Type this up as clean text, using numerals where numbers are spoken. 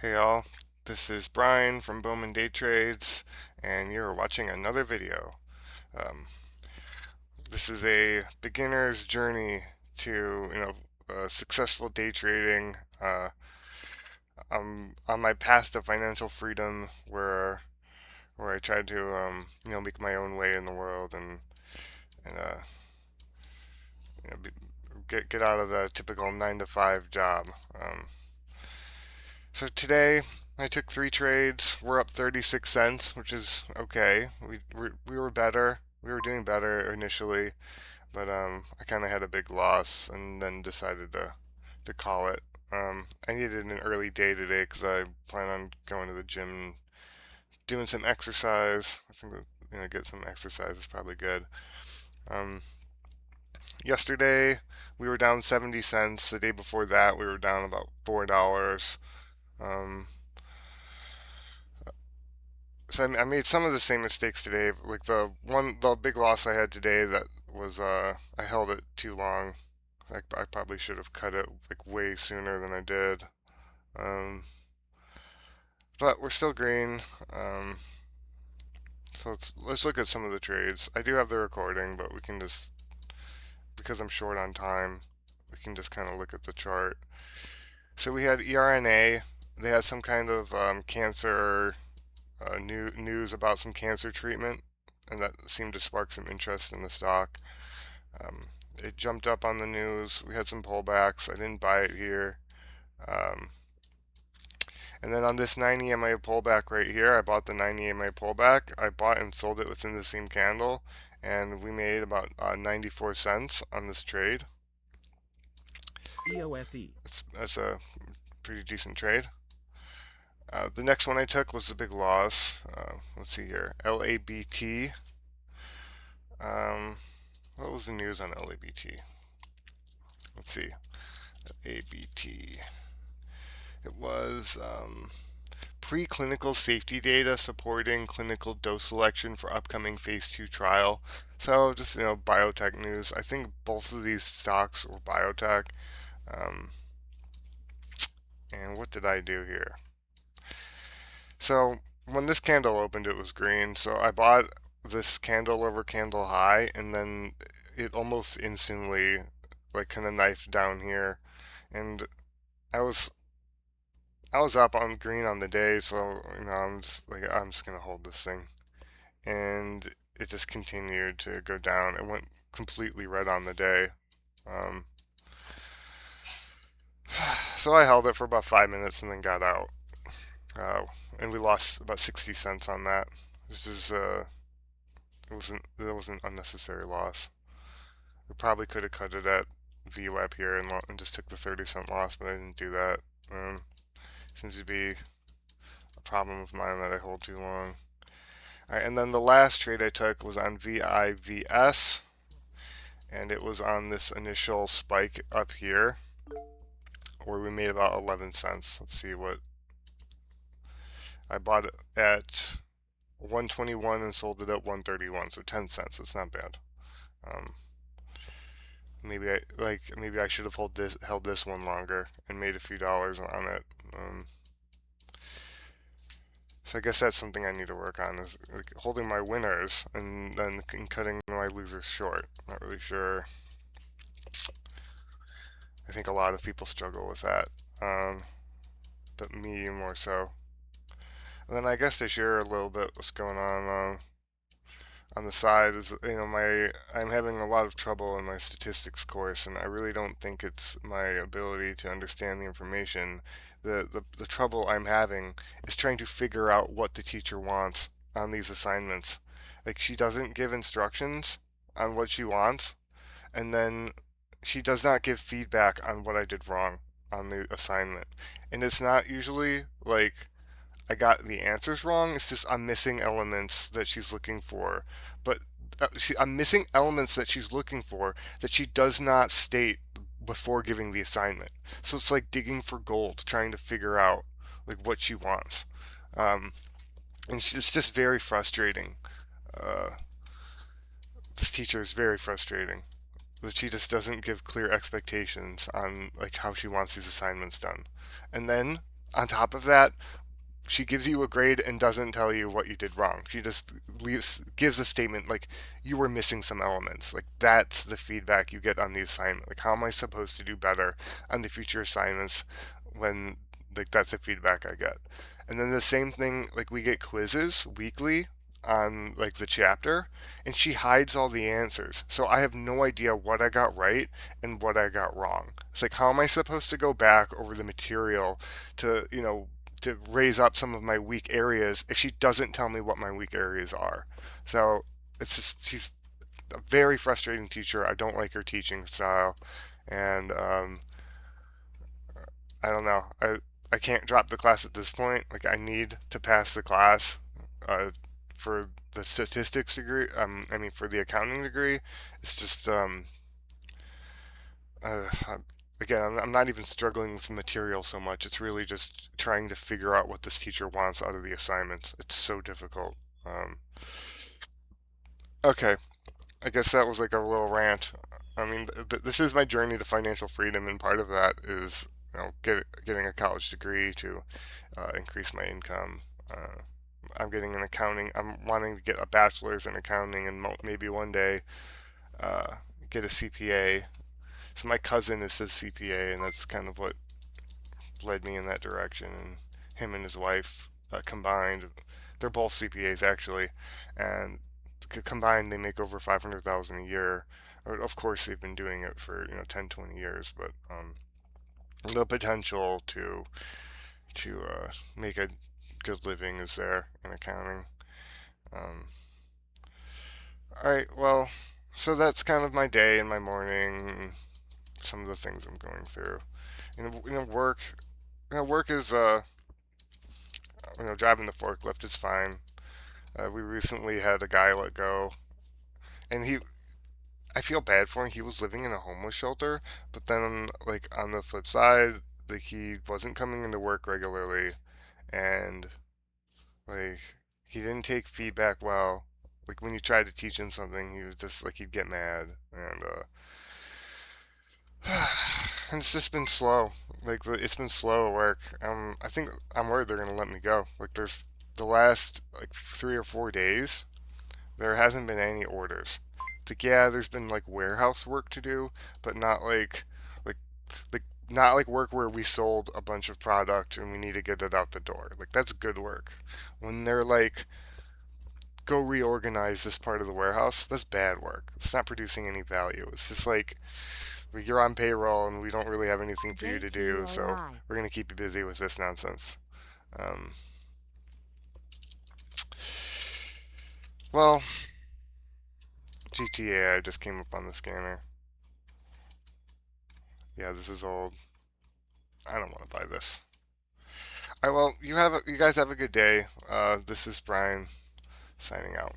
Hey y'all, this is Brian from Bowman Day Trades, and you're watching another video. Um, this is a beginner's journey to, successful day trading. I'm on my path to financial freedom, where I try to, make my own way in the world and you know, be, get out of the typical 9 to 5 job. Um, So today I took 3 trades. We're up 36 cents, which is okay. We were better. We were doing better initially, but I kind of had a big loss and then decided to call it. I needed an early day today because I plan on going to the gym and doing some exercise. I think that, get some exercise is probably good. Um, Yesterday we were down 70 cents. The day before that we were down about $4. Um, So I made some of the same mistakes today. Like the big loss I had today that was I held it too long. I probably should have cut it like way sooner than I did. Um, but we're still green. Um, so let's look at some of the trades. I do have the recording, but we can just, because I'm short on time, we can just kind of look at the chart. So we had ERNA. They had some kind of cancer news about some cancer treatment, and that seemed to spark some interest in the stock. Um, it jumped up on the news. We had some pullbacks. I didn't buy it here. Um, and then on this 90 EMA pullback right here, I bought the 90 EMA pullback. I bought and sold it within the same candle, and we made about 94 cents on this trade. EOSE. That's a pretty decent trade. The next one I took was the big loss. Let's see here, LABT. What was the news on LABT? Let's see, ABT. It was preclinical safety data supporting clinical dose selection for upcoming phase 2 trial. So just biotech news. I think both of these stocks were biotech. Um, and what did I do here? So when this candle opened, it was green. So I bought this candle over candle high, and then it almost instantly like kind of knifed down here, and I was I was up on green on the day, so I'm just gonna hold this thing, and it just continued to go down. It went completely red on the day. Um, so I held it for about 5 minutes and then got out, uh, and we lost about 60 cents on that. This is it was an unnecessary loss. We probably could have cut it at VWAP here and just took the 30-cent loss, but I didn't do that. Seems to be a problem of mine that I hold too long. All right, and then the last trade I took was on VIVS, and it was on this initial spike up here where we made about 11 cents. Let's see what I bought it at 121 and sold it at 131, so 10 cents. It's not bad. Um, maybe I should have held this one longer and made a few dollars on it. So I guess that's something I need to work on is like holding my winners and then cutting my losers short. Not really sure. I think a lot of people struggle with that, um, but me more so. And then I guess to share a little bit what's going on the side is I'm having a lot of trouble in my statistics course, and I really don't think it's my ability to understand the information. The trouble I'm having is trying to figure out what the teacher wants on these assignments. Like she doesn't give instructions on what she wants, and then she does not give feedback on what I did wrong on the assignment. And it's not usually like I got the answers wrong. It's just I'm missing elements that she's looking for. But I'm missing elements that she's looking for that she does not state before giving the assignment. So it's like digging for gold, trying to figure out like what she wants. Um, and it's just very frustrating. Uh, this teacher is very frustrating. That she just doesn't give clear expectations on like how she wants these assignments done. And then on top of that, she gives you a grade and doesn't tell you what you did wrong. She just gives a statement like you were missing some elements. Like that's the feedback you get on the assignment. Like how am I supposed to do better on the future assignments when like that's the feedback I get. And then the same thing, like we get quizzes weekly on like the chapter, and she hides all the answers. So I have no idea what I got right and what I got wrong. It's like how am I supposed to go back over the material to, to raise up some of my weak areas if she doesn't tell me what my weak areas are. So it's just she's a very frustrating teacher. I don't like her teaching style, and I don't know. I can't drop the class at this point. Like I need to pass the class uh, for the statistics degree. I mean for the accounting degree. It's just uh, again, I'm not even struggling with the material so much. It's really just trying to figure out what this teacher wants out of the assignments. It's so difficult. Um, okay, I guess that was like a little rant. I mean, this is my journey to financial freedom, and part of that is, getting a college degree to increase my income. I'm getting an accounting. I'm wanting to get a bachelor's in accounting, and maybe one day uh, get a CPA. So my cousin is a CPA, and that's kind of what led me in that direction. And him and his wife combined, they're both CPAs actually, and combined they make over 500,000 a year. Of course, they've been doing it for 10, 20 years, but the potential to make a good living is there in accounting. Um, all right, well, so that's kind of my day and my morning. Some of the things I'm going through. Work. Work is driving the forklift is fine. We recently had a guy let go, and I feel bad for him. He was living in a homeless shelter, but then like on the flip side, like he wasn't coming into work regularly, and like he didn't take feedback well. Like when you tried to teach him something, he was just like he'd get mad, and and it's just been slow. Like it's been slow at work. I think I'm worried they're gonna let me go. Like there's the last like 3 or 4 days, there hasn't been any orders. It's like yeah, there's been like warehouse work to do, but like like not like work where we sold a bunch of product and we need to get it out the door. Like that's good work. When they're like go reorganize this part of the warehouse, that's bad work. It's not producing any value. It's just like you're on payroll and we don't really have anything for you to do, so JTAI. we're gonna keep you busy with this nonsense. Um, well, GTA, I just came up on the scanner. Yeah, this is old. I don't want to buy this. All right, well, you guys have a good day. This is Brian signing out.